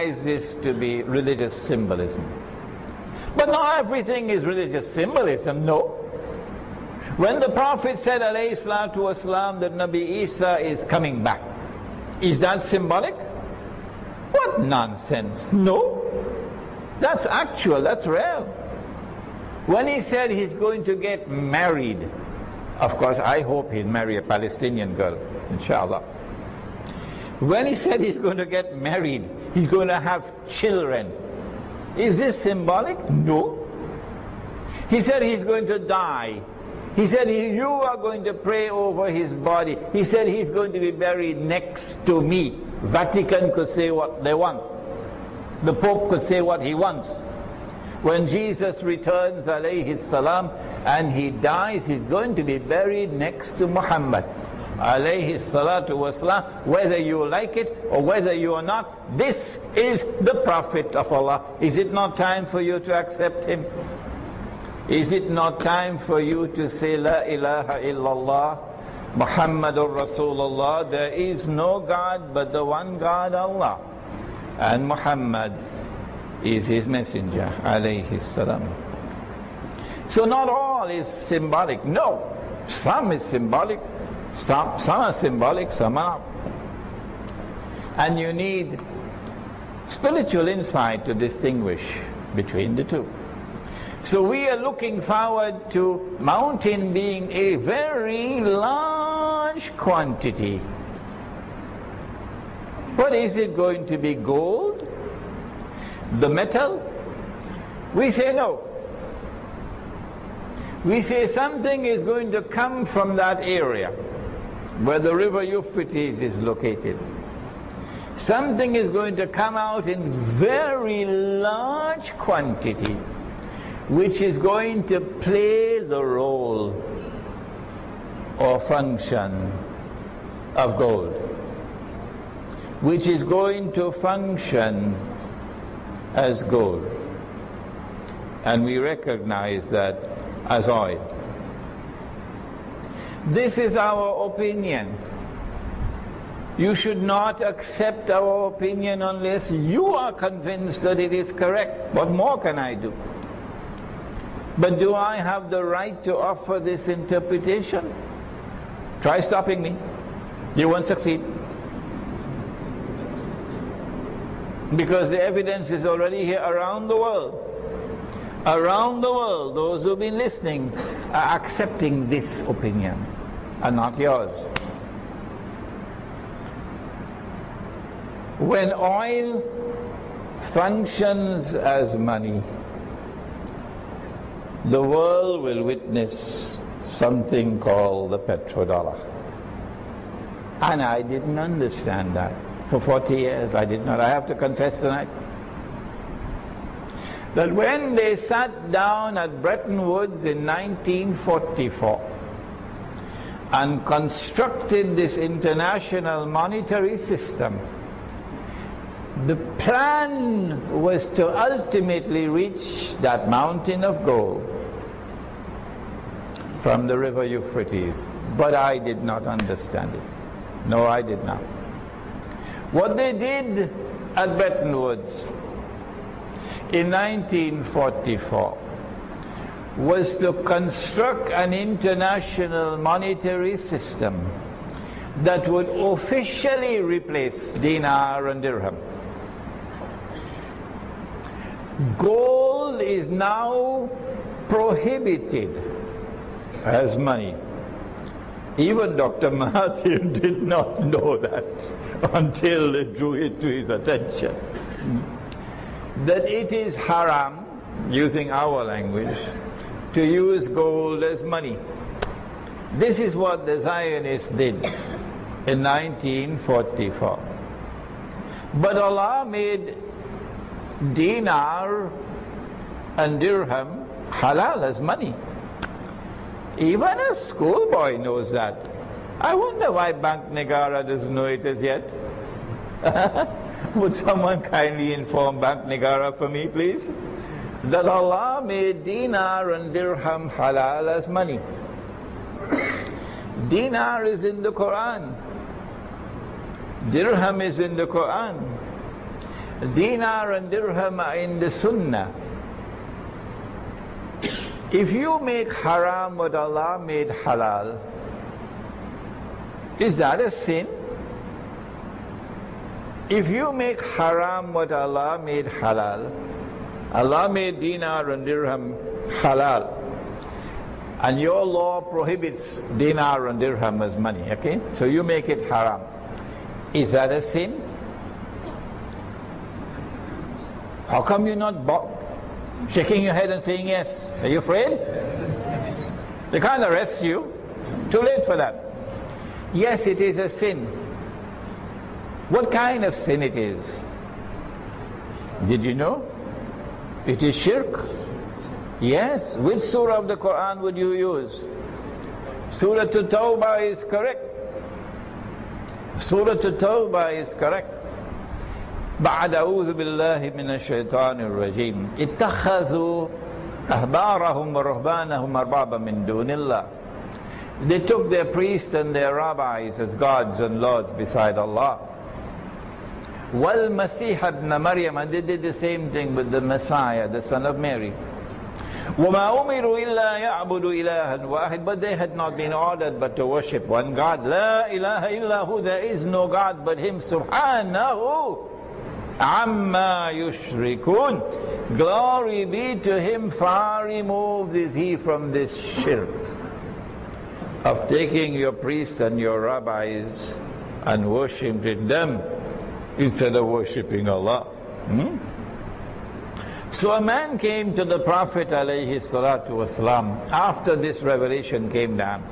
this to be religious symbolism. But not everything is religious symbolism, no. When the Prophet said, alayhi salatu wasalam, that Nabi Isa is coming back, is that symbolic? What nonsense. No. That's actual, that's real. When he said he's going to get married, of course I hope he'll marry a Palestinian girl, inshallah. When he said he's going to get married, he's going to have children, is this symbolic? No. He said he's going to die. He said you are going to pray over his body. He said he's going to be buried next to me. Vatican could say what they want. The Pope could say what he wants. When Jesus returns, alayhi salam, and he dies, he's going to be buried next to Muhammad, alayhi salatu wasalam. Whether you like it or whether you are not, this is the Prophet of Allah. Is it not time for you to accept him? Is it not time for you to say, La ilaha illallah, Muhammadur Rasulullah? There is no God but the one God, Allah. And Muhammad is his messenger, alayhi salam. So not all is symbolic. No, some is symbolic. Some are symbolic, some are not. And you need spiritual insight to distinguish between the two. So we are looking forward to mountain being a very large quantity. What is it going to be? Gold? The metal? We say no. We say something is going to come from that area where the river Euphrates is located. Something is going to come out in very large quantity, which is going to play the role or function of gold, which is going to function as gold. And we recognize that as oil. This is our opinion. You should not accept our opinion unless you are convinced that it is correct. What more can I do? But do I have the right to offer this interpretation? Try stopping me. You won't succeed. Because the evidence is already here around the world. Around the world, those who've been listening are accepting this opinion and not yours. When oil functions as money, the world will witness something called the petrodollar. And I didn't understand that. For 40 years I did not. I have to confess tonight that when they sat down at Bretton Woods in 1944 and constructed this international monetary system, the plan was to ultimately reach that mountain of gold from the river Euphrates. But I did not understand it. No, I did not. What they did at Bretton Woods in 1944 was to construct an international monetary system that would officially replace dinar and dirham. Gold is now prohibited as money. Even Dr. Mahathir did not know that until they drew it to his attention. That it is haram, using our language, to use gold as money. This is what the Zionists did in 1944. But Allah made dinar and dirham halal as money. Even a schoolboy knows that. I wonder why Bank Negara doesn't know it as yet. Would someone kindly inform Bank Negara for me, please? That Allah made dinar and dirham halal as money. Dinar is in the Quran. Dirham is in the Quran. Dinar and dirham are in the sunnah. If you make haram what Allah made halal, is that a sin? If you make haram what Allah made halal, Allah made dinar and dirham halal, and your law prohibits dinar and dirham as money, okay? So you make it haram. Is that a sin? How come you're not shaking your head and saying yes? Are you afraid? They can't arrest you. Too late for that. Yes, it is a sin. What kind of sin it is? Did you know? It is shirk. Yes. Which surah of the Quran would you use? Surah At-Tawbah is correct. Surah At-Tawbah is correct. بعد أعوذ بالله من الشيطان الرجيم اتخذوا أحبارهم ورهبانهم أربابا من دون الله. They took their priests and their rabbis as gods and lords beside Allah. وَالْمَسِيحَ ابْنَ مَرْيَمَ, and they did the same thing with the Messiah, the son of Mary. وَمَا أُمِرُوا إِلَّا يَعْبُدُوا إِلَهًا وَاحِدًا, but they had not been ordered but to worship one God. لَا إِلَهَ إِلَّا هُ, there is no God but Him, subhanahu amma yushrikun. Glory be to Him, far removed is He from this shirk of taking your priests and your rabbis and worshipping them instead of worshipping Allah. So a man came to the Prophet alayhi salatu wasalam after this revelation came down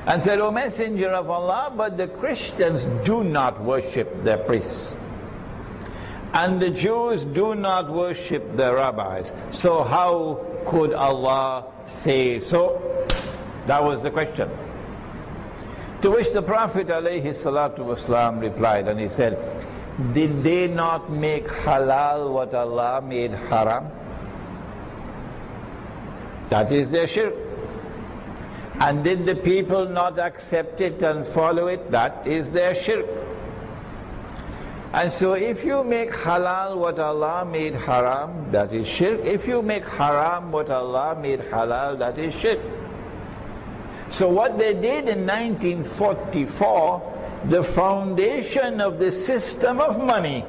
and said, O Messenger of Allah, but the Christians do not worship their priests, and the Jews do not worship their rabbis. So how could Allah say so? That was the question. To which the Prophet ﷺ replied, and he said, did they not make halal what Allah made haram? That is their shirk. And did the people not accept it and follow it? That is their shirk. And so if you make halal what Allah made haram, that is shirk. If you make haram what Allah made halal, that is shirk. So what they did in 1944, the foundation of the system of money,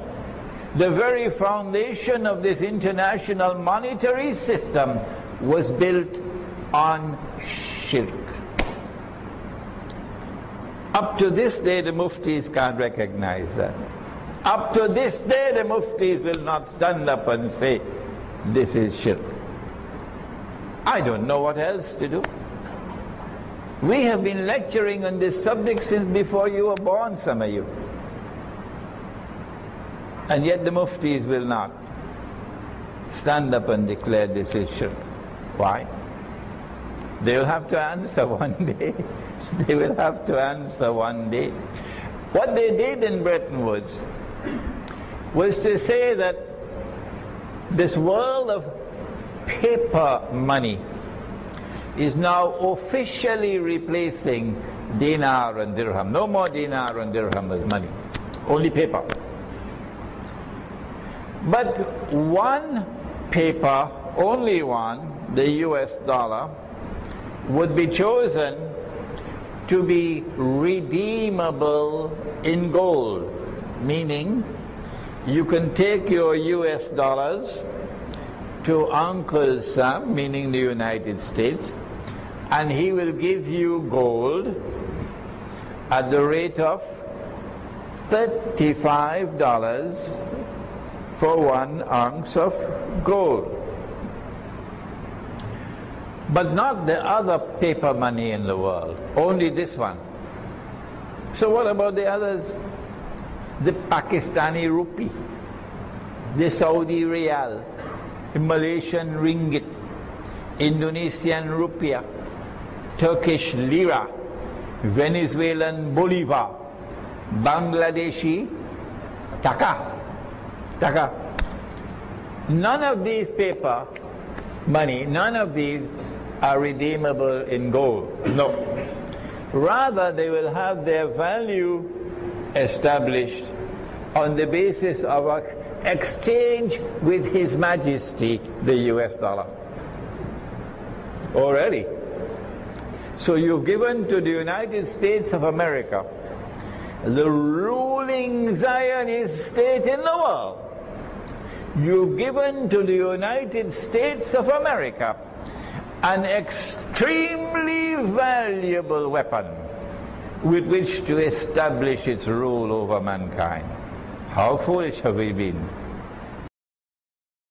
the very foundation of this international monetary system was built on shirk. Up to this day, the muftis can't recognize that. Up to this day, the muftis will not stand up and say, this is shirk. I don't know what else to do. We have been lecturing on this subject since before you were born, some of you. And yet the muftis will not stand up and declare this is shirk. Why? They will have to answer one day. They will have to answer one day. What they did in Bretton Woods was to say that this world of paper money is now officially replacing dinar and dirham. No more dinar and dirham as money, only paper. But one paper, only one, the US dollar, would be chosen to be redeemable in gold, meaning you can take your US dollars to Uncle Sam, meaning the United States, and he will give you gold at the rate of $35 for 1 ounce of gold. But not the other paper money in the world, only this one. So what about the others? The Pakistani rupee, the Saudi riyal, the Malaysian ringgit, Indonesian rupiah, Turkish lira, Venezuelan bolivar, Bangladeshi taka. None of these paper money, none of these are redeemable in gold. No. Rather, they will have their value established on the basis of an exchange with His Majesty, the US dollar. Already. So you've given to the United States of America the ruling Zionist state in the world. You've given to the United States of America an extremely valuable weapon with which to establish its rule over mankind. How foolish have we been?